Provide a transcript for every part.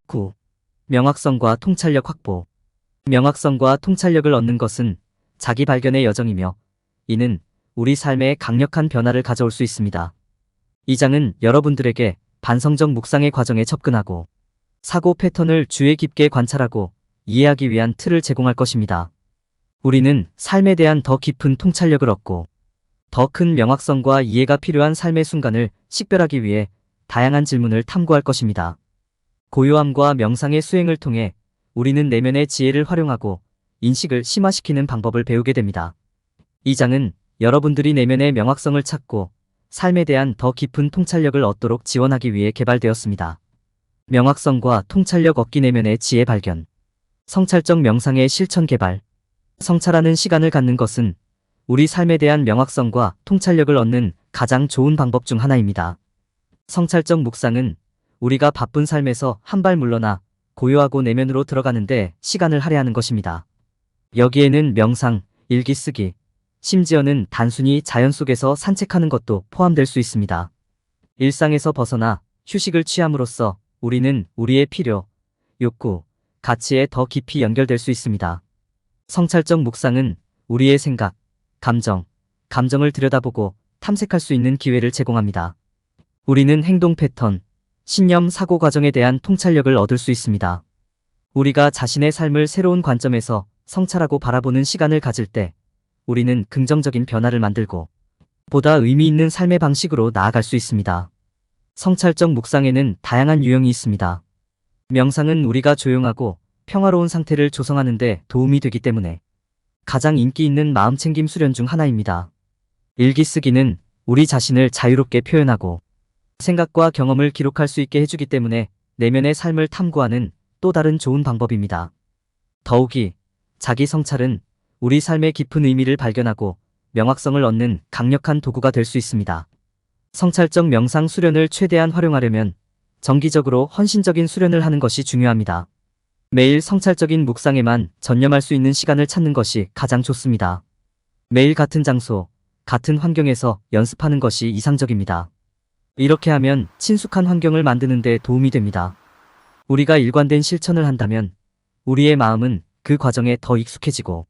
9. 명확성과 통찰력 확보. 명확성과 통찰력을 얻는 것은 자기 발견의 여정이며 이는 우리 삶에 강력한 변화를 가져올 수 있습니다. 이 장은 여러분들에게 반성적 묵상의 과정에 접근하고 사고 패턴을 주의 깊게 관찰하고 이해하기 위한 틀을 제공할 것입니다. 우리는 삶에 대한 더 깊은 통찰력을 얻고 더 큰 명확성과 이해가 필요한 삶의 순간을 식별하기 위해 다양한 질문을 탐구할 것입니다. 고요함과 명상의 수행을 통해 우리는 내면의 지혜를 활용하고 인식을 심화시키는 방법을 배우게 됩니다. 이 장은 여러분들이 내면의 명확성을 찾고 삶에 대한 더 깊은 통찰력을 얻도록 지원하기 위해 개발되었습니다. 명확성과 통찰력 얻기 내면의 지혜 발견. 성찰적 명상의 실천 개발. 성찰하는 시간을 갖는 것은 우리 삶에 대한 명확성과 통찰력을 얻는 가장 좋은 방법 중 하나입니다. 성찰적 묵상은 우리가 바쁜 삶에서 한 발 물러나 고요하고 내면으로 들어가는데 시간을 할애하는 것입니다. 여기에는 명상, 일기 쓰기, 심지어는 단순히 자연 속에서 산책하는 것도 포함될 수 있습니다. 일상에서 벗어나 휴식을 취함으로써 우리는 우리의 필요, 욕구, 가치에 더 깊이 연결될 수 있습니다. 성찰적 묵상은 우리의 생각, 감정을 들여다보고 탐색할 수 있는 기회를 제공합니다. 우리는 행동 패턴, 신념, 사고 과정에 대한 통찰력을 얻을 수 있습니다. 우리가 자신의 삶을 새로운 관점에서 성찰하고 바라보는 시간을 가질 때 우리는 긍정적인 변화를 만들고 보다 의미 있는 삶의 방식으로 나아갈 수 있습니다. 성찰적 묵상에는 다양한 유형이 있습니다. 명상은 우리가 조용하고 평화로운 상태를 조성하는 데 도움이 되기 때문에 가장 인기 있는 마음챙김 수련 중 하나입니다. 일기 쓰기는 우리 자신을 자유롭게 표현하고 생각과 경험을 기록할 수 있게 해주기 때문에 내면의 삶을 탐구하는 또 다른 좋은 방법입니다. 더욱이 자기 성찰은 우리 삶의 깊은 의미를 발견하고 명확성을 얻는 강력한 도구가 될 수 있습니다. 성찰적 명상 수련을 최대한 활용하려면 정기적으로 헌신적인 수련을 하는 것이 중요합니다. 매일 성찰적인 묵상에만 전념할 수 있는 시간을 찾는 것이 가장 좋습니다. 매일 같은 장소, 같은 환경에서 연습하는 것이 이상적입니다. 이렇게 하면 친숙한 환경을 만드는 데 도움이 됩니다. 우리가 일관된 실천을 한다면 우리의 마음은 그 과정에 더 익숙해지고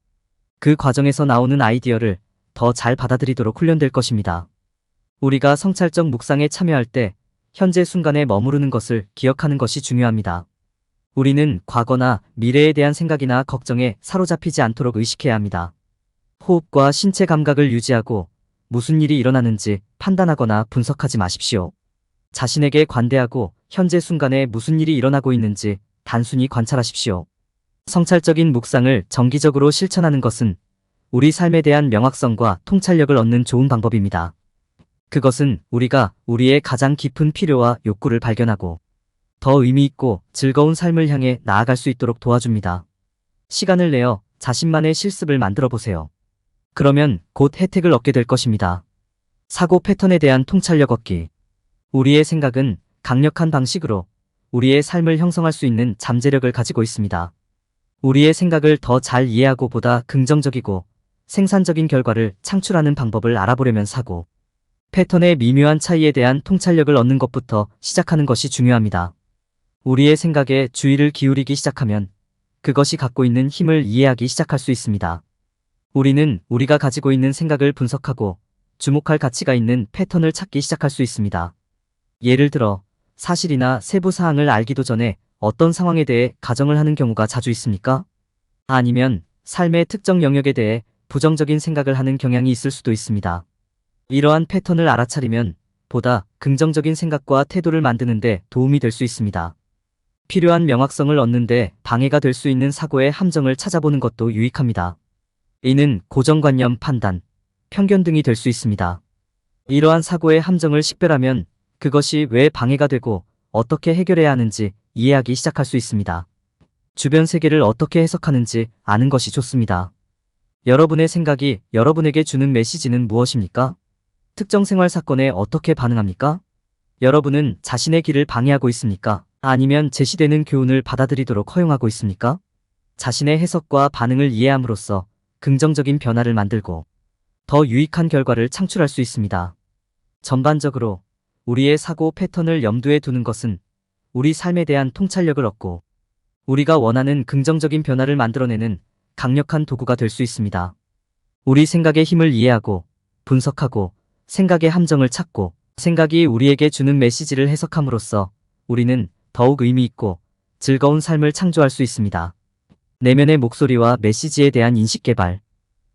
그 과정에서 나오는 아이디어를 더 잘 받아들이도록 훈련될 것입니다. 우리가 성찰적 묵상에 참여할 때 현재 순간에 머무르는 것을 기억하는 것이 중요합니다. 우리는 과거나 미래에 대한 생각이나 걱정에 사로잡히지 않도록 의식해야 합니다. 호흡과 신체 감각을 유지하고 무슨 일이 일어나는지 판단하거나 분석하지 마십시오. 자신에게 관대하고 현재 순간에 무슨 일이 일어나고 있는지 단순히 관찰하십시오. 성찰적인 묵상을 정기적으로 실천하는 것은 우리 삶에 대한 명확성과 통찰력을 얻는 좋은 방법입니다. 그것은 우리가 우리의 가장 깊은 필요와 욕구를 발견하고 더 의미 있고 즐거운 삶을 향해 나아갈 수 있도록 도와줍니다. 시간을 내어 자신만의 실습을 만들어 보세요. 그러면 곧 혜택을 얻게 될 것입니다. 사고 패턴에 대한 통찰력 얻기. 우리의 생각은 강력한 방식으로 우리의 삶을 형성할 수 있는 잠재력을 가지고 있습니다. 우리의 생각을 더 잘 이해하고 보다 긍정적이고 생산적인 결과를 창출하는 방법을 알아보려면 사고 패턴의 미묘한 차이에 대한 통찰력을 얻는 것부터 시작하는 것이 중요합니다. 우리의 생각에 주의를 기울이기 시작하면 그것이 갖고 있는 힘을 이해하기 시작할 수 있습니다. 우리는 우리가 가지고 있는 생각을 분석하고 주목할 가치가 있는 패턴을 찾기 시작할 수 있습니다. 예를 들어 사실이나 세부 사항을 알기도 전에 어떤 상황에 대해 가정을 하는 경우가 자주 있습니까? 아니면 삶의 특정 영역에 대해 부정적인 생각을 하는 경향이 있을 수도 있습니다. 이러한 패턴을 알아차리면 보다 긍정적인 생각과 태도를 만드는 데 도움이 될 수 있습니다. 필요한 명확성을 얻는 데 방해가 될 수 있는 사고의 함정을 찾아보는 것도 유익합니다. 이는 고정관념, 판단, 편견 등이 될 수 있습니다. 이러한 사고의 함정을 식별하면 그것이 왜 방해가 되고 어떻게 해결해야 하는지 이해하기 시작할 수 있습니다. 주변 세계를 어떻게 해석하는지 아는 것이 좋습니다. 여러분의 생각이 여러분에게 주는 메시지는 무엇입니까? 특정 생활 사건에 어떻게 반응합니까? 여러분은 자신의 길을 방해하고 있습니까? 아니면 제시되는 교훈을 받아들이도록 허용하고 있습니까? 자신의 해석과 반응을 이해함으로써 긍정적인 변화를 만들고 더 유익한 결과를 창출할 수 있습니다. 전반적으로 우리의 사고 패턴을 염두에 두는 것은 우리 삶에 대한 통찰력을 얻고 우리가 원하는 긍정적인 변화를 만들어내는 강력한 도구가 될 수 있습니다. 우리 생각의 힘을 이해하고 분석하고 생각의 함정을 찾고 생각이 우리에게 주는 메시지를 해석함으로써 우리는 더욱 의미 있고 즐거운 삶을 창조할 수 있습니다. 내면의 목소리와 메시지에 대한 인식 개발.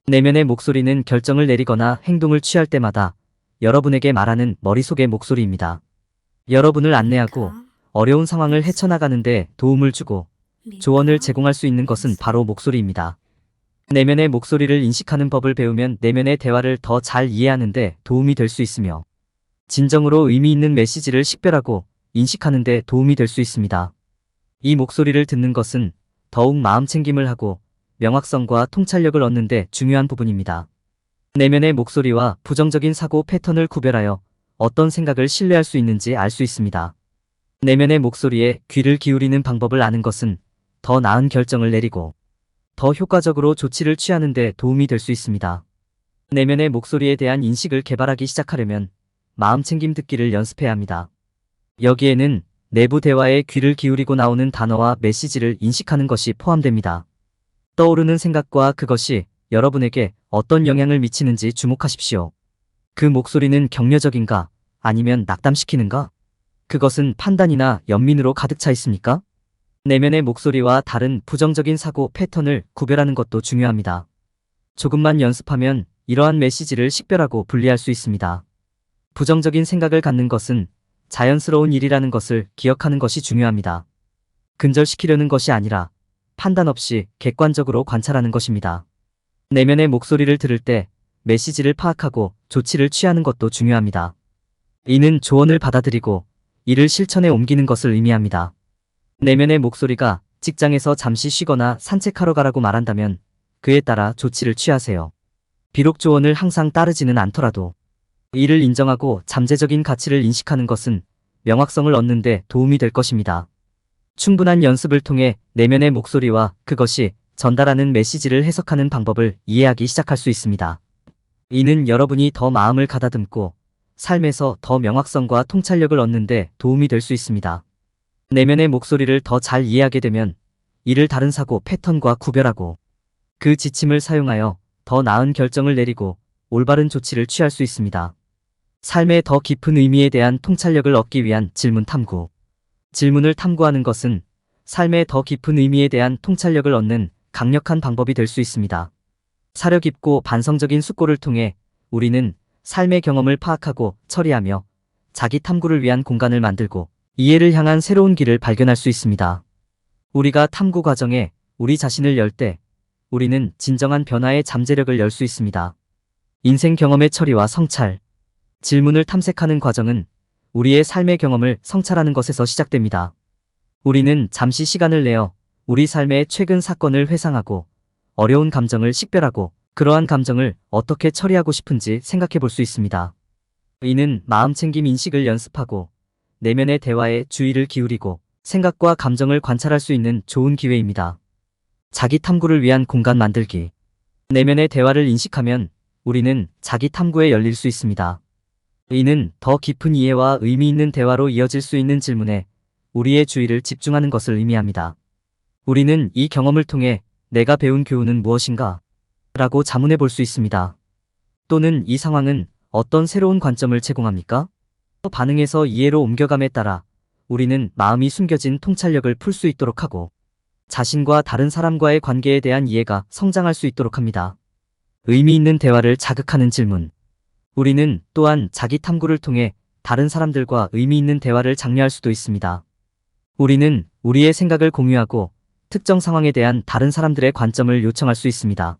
내면의 목소리는 결정을 내리거나 행동을 취할 때마다 여러분에게 말하는 머릿속의 목소리입니다. 여러분을 안내하고 어려운 상황을 헤쳐나가는데 도움을 주고 조언을 제공할 수 있는 것은 바로 목소리입니다. 내면의 목소리를 인식하는 법을 배우면 내면의 대화를 더 잘 이해하는데 도움이 될 수 있으며 진정으로 의미 있는 메시지를 식별하고 인식하는 데 도움이 될 수 있습니다. 이 목소리를 듣는 것은 더욱 마음 챙김을 하고 명확성과 통찰력을 얻는 데 중요한 부분입니다. 내면의 목소리와 부정적인 사고 패턴을 구별하여 어떤 생각을 신뢰할 수 있는지 알 수 있습니다. 내면의 목소리에 귀를 기울이는 방법을 아는 것은 더 나은 결정을 내리고 더 효과적으로 조치를 취하는 데 도움이 될 수 있습니다. 내면의 목소리에 대한 인식을 개발하기 시작하려면 마음 챙김 듣기를 연습해야 합니다. 여기에는 내부 대화에 귀를 기울이고 나오는 단어와 메시지를 인식하는 것이 포함됩니다. 떠오르는 생각과 그것이 여러분에게 어떤 영향을 미치는지 주목하십시오. 그 목소리는 격려적인가 아니면 낙담시키는가? 그것은 판단이나 연민으로 가득 차 있습니까? 내면의 목소리와 다른 부정적인 사고 패턴을 구별하는 것도 중요합니다. 조금만 연습하면 이러한 메시지를 식별하고 분리할 수 있습니다. 부정적인 생각을 갖는 것은 자연스러운 일이라는 것을 기억하는 것이 중요합니다. 근절시키려는 것이 아니라 판단 없이 객관적으로 관찰하는 것입니다. 내면의 목소리를 들을 때 메시지를 파악하고 조치를 취하는 것도 중요합니다. 이는 조언을 받아들이고 이를 실천에 옮기는 것을 의미합니다. 내면의 목소리가 직장에서 잠시 쉬거나 산책하러 가라고 말한다면 그에 따라 조치를 취하세요. 비록 조언을 항상 따르지는 않더라도 이를 인정하고 잠재적인 가치를 인식하는 것은 명확성을 얻는 데 도움이 될 것입니다. 충분한 연습을 통해 내면의 목소리와 그것이 전달하는 메시지를 해석하는 방법을 이해하기 시작할 수 있습니다. 이는 여러분이 더 마음을 가다듬고 삶에서 더 명확성과 통찰력을 얻는 데 도움이 될 수 있습니다. 내면의 목소리를 더 잘 이해하게 되면 이를 다른 사고 패턴과 구별하고 그 지침을 사용하여 더 나은 결정을 내리고 올바른 조치를 취할 수 있습니다. 삶의 더 깊은 의미에 대한 통찰력을 얻기 위한 질문 탐구. 질문을 탐구하는 것은 삶의 더 깊은 의미에 대한 통찰력을 얻는 강력한 방법이 될 수 있습니다. 사려 깊고 반성적인 숙고를 통해 우리는 삶의 경험을 파악하고 처리하며 자기 탐구를 위한 공간을 만들고 이해를 향한 새로운 길을 발견할 수 있습니다. 우리가 탐구 과정에 우리 자신을 열 때 우리는 진정한 변화의 잠재력을 열 수 있습니다. 인생 경험의 처리와 성찰. 질문을 탐색하는 과정은 우리의 삶의 경험을 성찰하는 것에서 시작됩니다. 우리는 잠시 시간을 내어 우리 삶의 최근 사건을 회상하고 어려운 감정을 식별하고 그러한 감정을 어떻게 처리하고 싶은지 생각해 볼 수 있습니다. 이는 마음챙김 인식을 연습하고 내면의 대화에 주의를 기울이고 생각과 감정을 관찰할 수 있는 좋은 기회입니다. 자기 탐구를 위한 공간 만들기. 내면의 대화를 인식하면 우리는 자기 탐구에 열릴 수 있습니다. 이는 더 깊은 이해와 의미 있는 대화로 이어질 수 있는 질문에 우리의 주의를 집중하는 것을 의미합니다. 우리는 이 경험을 통해 내가 배운 교훈은 무엇인가? 라고 자문해 볼 수 있습니다. 또는 이 상황은 어떤 새로운 관점을 제공합니까? 반응에서 이해로 옮겨감에 따라 우리는 마음이 숨겨진 통찰력을 풀 수 있도록 하고 자신과 다른 사람과의 관계에 대한 이해가 성장할 수 있도록 합니다. 의미 있는 대화를 자극하는 질문. 우리는 또한 자기 탐구를 통해 다른 사람들과 의미 있는 대화를 장려할 수도 있습니다. 우리는 우리의 생각을 공유하고 특정 상황에 대한 다른 사람들의 관점을 요청할 수 있습니다.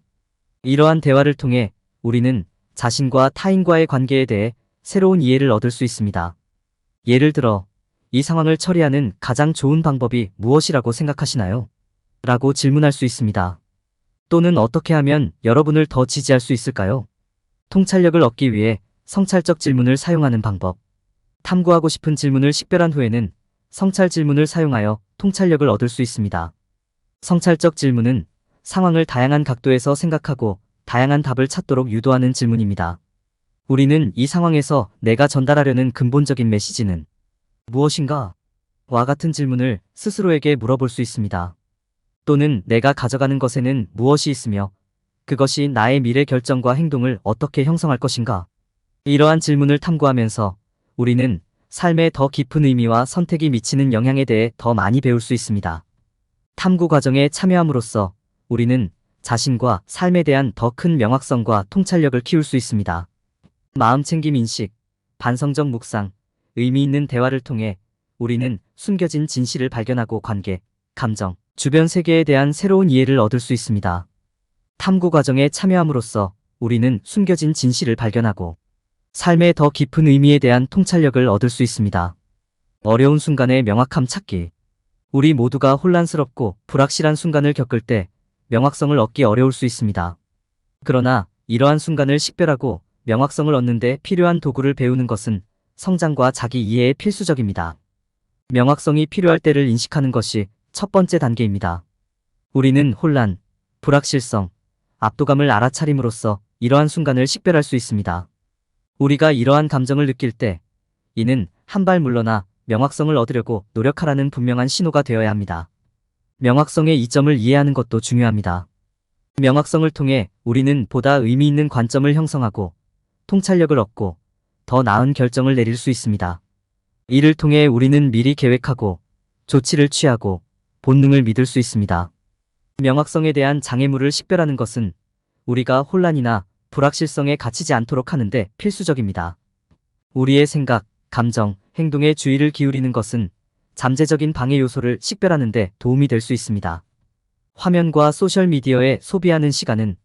이러한 대화를 통해 우리는 자신과 타인과의 관계에 대해 새로운 이해를 얻을 수 있습니다. 예를 들어, 이 상황을 처리하는 가장 좋은 방법이 무엇이라고 생각하시나요? 라고 질문할 수 있습니다. 또는 어떻게 하면 여러분을 더 지지할 수 있을까요? 통찰력을 얻기 위해 성찰적 질문을 사용하는 방법. 탐구하고 싶은 질문을 식별한 후에는 성찰 질문을 사용하여 통찰력을 얻을 수 있습니다. 성찰적 질문은 상황을 다양한 각도에서 생각하고 다양한 답을 찾도록 유도하는 질문입니다. 우리는 이 상황에서 내가 전달하려는 근본적인 메시지는 무엇인가? 와 같은 질문을 스스로에게 물어볼 수 있습니다. 또는 내가 가져가는 것에는 무엇이 있으며 그것이 나의 미래 결정과 행동을 어떻게 형성할 것인가? 이러한 질문을 탐구하면서 우리는 삶의 더 깊은 의미와 선택이 미치는 영향에 대해 더 많이 배울 수 있습니다. 탐구 과정에 참여함으로써 우리는 자신과 삶에 대한 더 큰 명확성과 통찰력을 키울 수 있습니다. 마음챙김 인식, 반성적 묵상, 의미 있는 대화를 통해 우리는 숨겨진 진실을 발견하고 관계, 감정, 주변 세계에 대한 새로운 이해를 얻을 수 있습니다. 탐구 과정에 참여함으로써 우리는 숨겨진 진실을 발견하고 삶의 더 깊은 의미에 대한 통찰력을 얻을 수 있습니다. 어려운 순간의 명확함 찾기. 우리 모두가 혼란스럽고 불확실한 순간을 겪을 때 명확성을 얻기 어려울 수 있습니다. 그러나 이러한 순간을 식별하고 명확성을 얻는 데 필요한 도구를 배우는 것은 성장과 자기 이해에 필수적입니다. 명확성이 필요할 때를 인식하는 것이 첫 번째 단계입니다. 우리는 혼란, 불확실성, 압도감을 알아차림으로써 이러한 순간을 식별할 수 있습니다. 우리가 이러한 감정을 느낄 때 이는 한 발 물러나 명확성을 얻으려고 노력하라는 분명한 신호가 되어야 합니다. 명확성의 이점을 이해하는 것도 중요합니다. 명확성을 통해 우리는 보다 의미 있는 관점을 형성하고 통찰력을 얻고 더 나은 결정을 내릴 수 있습니다. 이를 통해 우리는 미리 계획하고 조치를 취하고 본능을 믿을 수 있습니다. 명확성에 대한 장애물을 식별하는 것은 우리가 혼란이나 불확실성에 갇히지 않도록 하는데 필수적입니다. 우리의 생각, 감정, 행동에 주의를 기울이는 것은 잠재적인 방해 요소를 식별하는 데 도움이 될 수 있습니다. 화면과 소셜미디어에 소비하는 시간은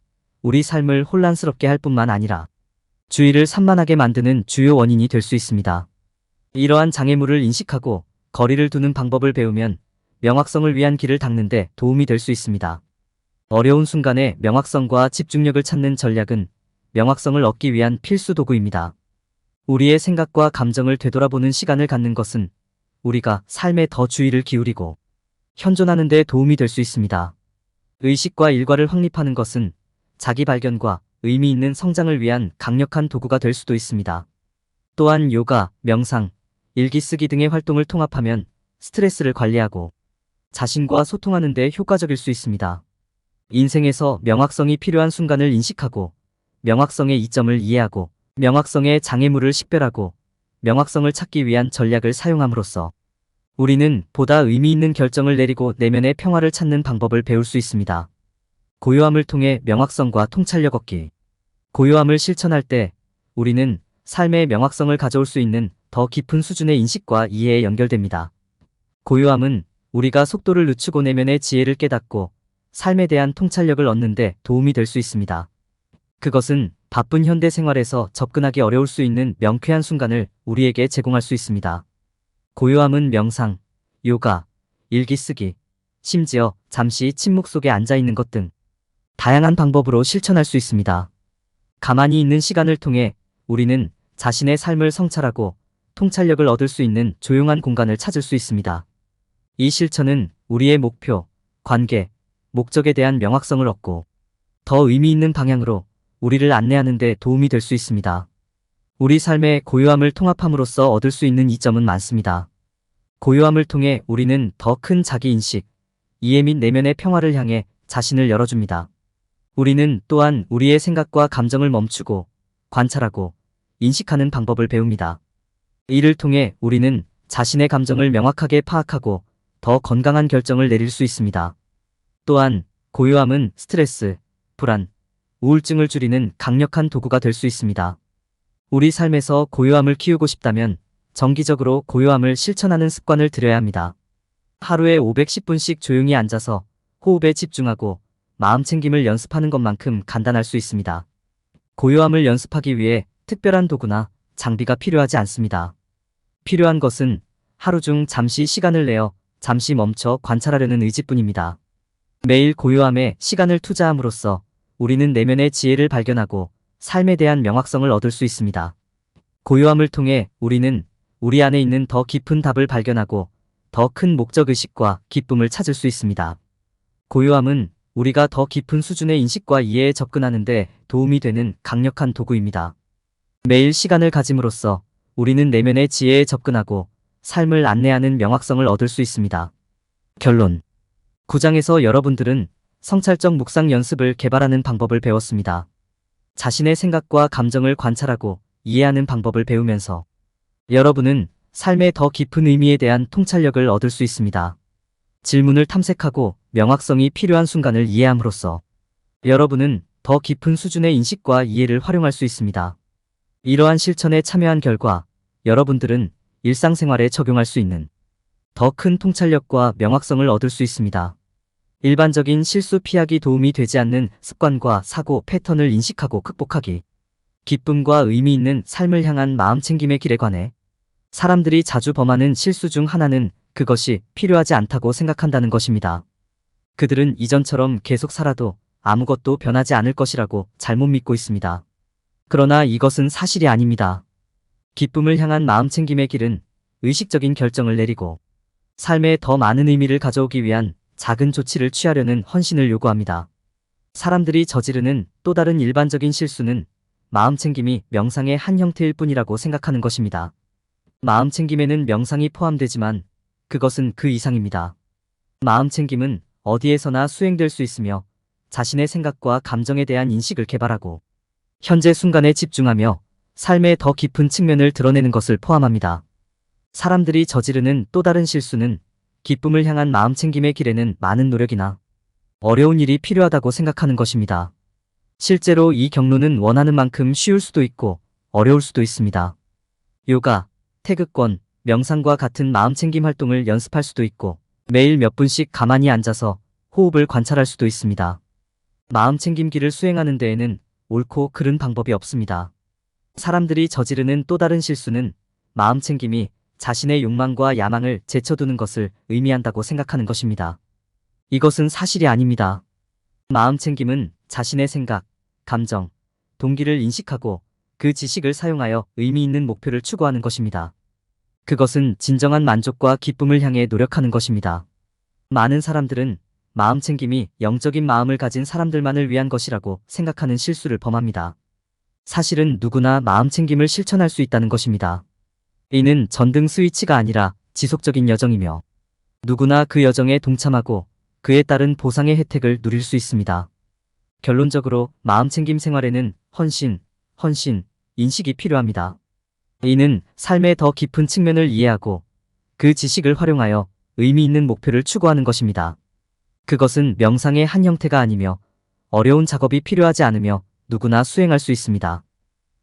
우리 삶을 혼란스럽게 할 뿐만 아니라 주의를 산만하게 만드는 주요 원인이 될 수 있습니다. 이러한 장애물을 인식하고 거리를 두는 방법을 배우면 명확성을 위한 길을 닦는 데 도움이 될 수 있습니다. 어려운 순간에 명확성과 집중력을 찾는 전략은 명확성을 얻기 위한 필수 도구입니다. 우리의 생각과 감정을 되돌아보는 시간을 갖는 것은 우리가 삶에 더 주의를 기울이고 현존하는 데 도움이 될 수 있습니다. 의식과 일과를 확립하는 것은 자기 발견과 의미 있는 성장을 위한 강력한 도구가 될 수도 있습니다. 또한 요가, 명상, 일기 쓰기 등의 활동을 통합하면 스트레스를 관리하고 자신과 소통하는 데 효과적일 수 있습니다. 인생에서 명확성이 필요한 순간을 인식하고 명확성의 이점을 이해하고 명확성의 장애물을 식별하고 명확성을 찾기 위한 전략을 사용함으로써 우리는 보다 의미 있는 결정을 내리고 내면의 평화를 찾는 방법을 배울 수 있습니다. 고요함을 통해 명확성과 통찰력 얻기. 고요함을 실천할 때 우리는 삶의 명확성을 가져올 수 있는 더 깊은 수준의 인식과 이해에 연결됩니다. 고요함은 우리가 속도를 늦추고 내면의 지혜를 깨닫고 삶에 대한 통찰력을 얻는 데 도움이 될 수 있습니다. 그것은 바쁜 현대 생활에서 접근하기 어려울 수 있는 명쾌한 순간을 우리에게 제공할 수 있습니다. 고요함은 명상, 요가, 일기 쓰기, 심지어 잠시 침묵 속에 앉아 있는 것 등 다양한 방법으로 실천할 수 있습니다. 가만히 있는 시간을 통해 우리는 자신의 삶을 성찰하고 통찰력을 얻을 수 있는 조용한 공간을 찾을 수 있습니다. 이 실천은 우리의 목표, 관계, 목적에 대한 명확성을 얻고 더 의미 있는 방향으로 우리를 안내하는 데 도움이 될 수 있습니다. 우리 삶의 고요함을 통합함으로써 얻을 수 있는 이점은 많습니다. 고요함을 통해 우리는 더 큰 자기인식, 이해 및 내면의 평화를 향해 자신을 열어줍니다. 우리는 또한 우리의 생각과 감정을 멈추고 관찰하고 인식하는 방법을 배웁니다. 이를 통해 우리는 자신의 감정을 명확하게 파악하고 더 건강한 결정을 내릴 수 있습니다. 또한 고요함은 스트레스, 불안, 우울증을 줄이는 강력한 도구가 될 수 있습니다. 우리 삶에서 고요함을 키우고 싶다면 정기적으로 고요함을 실천하는 습관을 들여야 합니다. 하루에 510분씩 조용히 앉아서 호흡에 집중하고 마음챙김을 연습하는 것만큼 간단할 수 있습니다. 고요함을 연습하기 위해 특별한 도구나 장비가 필요하지 않습니다. 필요한 것은 하루 중 잠시 시간을 내어 잠시 멈춰 관찰하려는 의지뿐입니다. 매일 고요함에 시간을 투자함으로써 우리는 내면의 지혜를 발견하고 삶에 대한 명확성을 얻을 수 있습니다. 고요함을 통해 우리는 우리 안에 있는 더 깊은 답을 발견하고 더 큰 목적의식과 기쁨을 찾을 수 있습니다. 고요함은 우리가 더 깊은 수준의 인식과 이해에 접근하는 데 도움이 되는 강력한 도구입니다. 매일 시간을 가짐으로써 우리는 내면의 지혜에 접근하고 삶을 안내하는 명확성을 얻을 수 있습니다. 결론. 9장에서 여러분들은 성찰적 묵상 연습을 개발하는 방법을 배웠습니다. 자신의 생각과 감정을 관찰하고 이해하는 방법을 배우면서 여러분은 삶의 더 깊은 의미에 대한 통찰력을 얻을 수 있습니다. 질문을 탐색하고 명확성이 필요한 순간을 이해함으로써 여러분은 더 깊은 수준의 인식과 이해를 활용할 수 있습니다. 이러한 실천에 참여한 결과 여러분들은 일상생활에 적용할 수 있는 더 큰 통찰력과 명확성을 얻을 수 있습니다. 일반적인 실수 피하기 도움이 되지 않는 습관과 사고 패턴을 인식하고 극복하기. 기쁨과 의미 있는 삶을 향한 마음챙김의 길에 관해 사람들이 자주 범하는 실수 중 하나는 그것이 필요하지 않다고 생각한다는 것입니다. 그들은 이전처럼 계속 살아도 아무것도 변하지 않을 것이라고 잘못 믿고 있습니다. 그러나 이것은 사실이 아닙니다. 기쁨을 향한 마음챙김의 길은 의식적인 결정을 내리고 삶에 더 많은 의미를 가져오기 위한 작은 조치를 취하려는 헌신을 요구합니다. 사람들이 저지르는 또 다른 일반적인 실수는 마음챙김이 명상의 한 형태일 뿐이라고 생각하는 것입니다. 마음챙김에는 명상이 포함되지만 그것은 그 이상입니다. 마음챙김은 어디에서나 수행될 수 있으며 자신의 생각과 감정에 대한 인식을 개발하고 현재 순간에 집중하며 삶의 더 깊은 측면을 드러내는 것을 포함합니다. 사람들이 저지르는 또 다른 실수는 기쁨을 향한 마음챙김의 길에는 많은 노력이나 어려운 일이 필요하다고 생각하는 것입니다. 실제로 이 경로는 원하는 만큼 쉬울 수도 있고 어려울 수도 있습니다. 요가, 태극권, 명상과 같은 마음챙김 활동을 연습할 수도 있고 매일 몇 분씩 가만히 앉아서 호흡을 관찰할 수도 있습니다. 마음챙김 길을 수행하는 데에는 옳고 그른 방법이 없습니다. 사람들이 저지르는 또 다른 실수는 마음챙김이 자신의 욕망과 야망을 제쳐두는 것을 의미한다고 생각하는 것입니다. 이것은 사실이 아닙니다. 마음챙김은 자신의 생각, 감정, 동기를 인식하고 그 지식을 사용하여 의미 있는 목표를 추구하는 것입니다. 그것은 진정한 만족과 기쁨을 향해 노력하는 것입니다. 많은 사람들은 마음챙김이 영적인 마음을 가진 사람들만을 위한 것이라고 생각하는 실수를 범합니다. 사실은 누구나 마음챙김을 실천할 수 있다는 것입니다. 이는 전등 스위치가 아니라 지속적인 여정이며 누구나 그 여정에 동참하고 그에 따른 보상의 혜택을 누릴 수 있습니다. 결론적으로 마음챙김 생활에는 헌신, 인식이 필요합니다. 이는 삶의 더 깊은 측면을 이해하고 그 지식을 활용하여 의미 있는 목표를 추구하는 것입니다. 그것은 명상의 한 형태가 아니며 어려운 작업이 필요하지 않으며 누구나 수행할 수 있습니다.